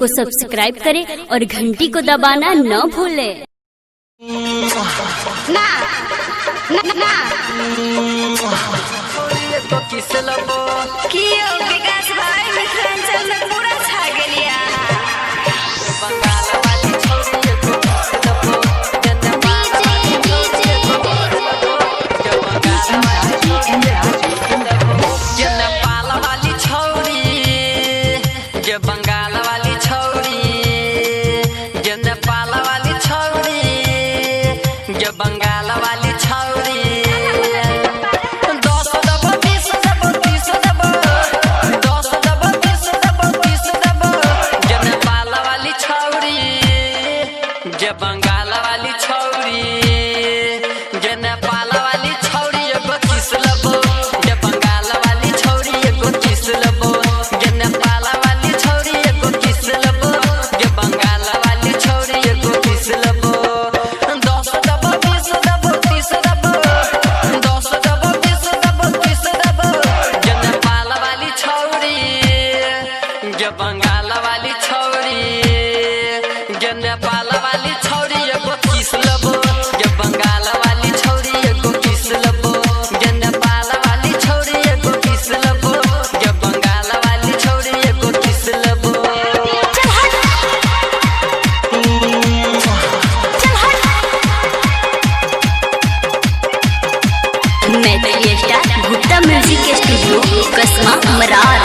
को सब्सक्राइब करें और घंटी को दबाना न भूलें। ना ना ना तो किस लबो कियो विकास भाई मिथिलांचल में पूरा छा गेलिया। बंगाल वाली छोरी को किस लबो नेपाल वाली छोरी जे बंगाल वाली छोरी जे नेपाल वाली छोरी जे बंगाल वाली छोरी बंगाल वाली छौरी जे नेपाल वाली छौरी एगो किस लबो जे बंगाल वाली छौरी एगो किस लबो जे नेपाल वाली छौरी एगो किस लबो जे बंगाल वाली छौरी एगो किस लबो 10 दबो 20 दबो 30 दबो 10 दबो 20 दबो 30 दबो जे नेपाल वाली छौरी जे बंगाल वाली छौरी जे नेपाल वाली छौरी एगो किस लबो जे बंगाल वाली छौरी एगो किस लबो जे नेपाल वाली छौरी एगो किस लबो जे बंगाल वाली छौरी एगो किस लबो। मैथिली स्टार गुप्ता म्यूजिक के स्टूडियो कसमा मरार।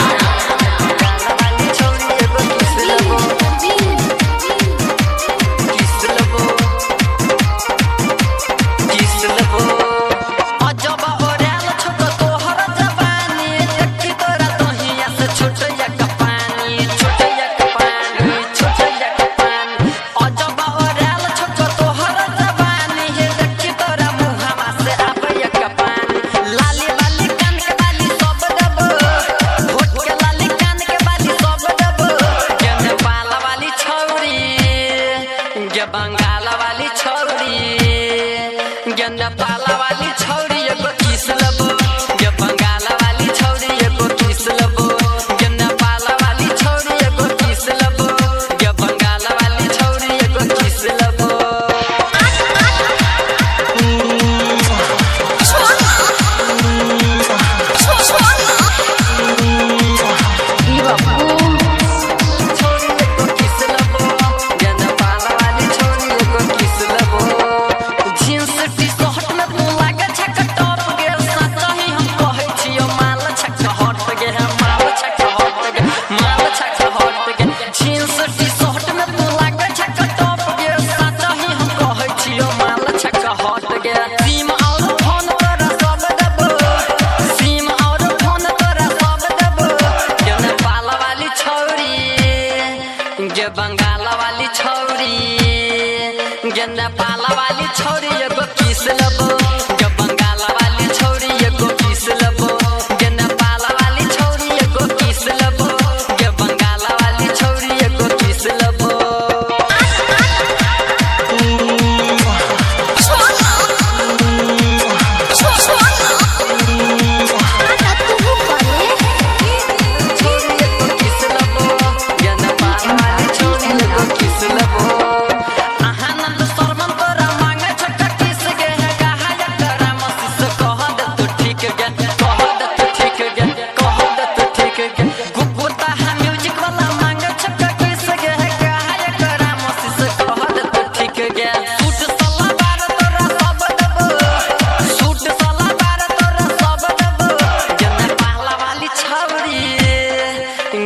बंगाल वाली छौरी जे नेपाल वाली छौरी एगो किस लबो जे बंगाल वाली छौरी एगो किस लबो जे नेपाल वाली छौरी एगो किस लबो जे बंगाल वाली छौरी एगो किस लबो। जे बंगाल वाली छौरी जे नेपाल वाली छौरी एगो किस लबो जे बंगाल वाली छौरी एगो किस लबो जे नेपाल वाली छौरी एगो किस लबो जे बंगाल वाली छौरी एगो किस लबो।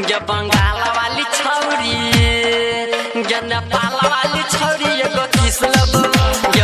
जे बंगाल वाली छौरी जे नेपाल वाली छौरी एगो किस लबो जे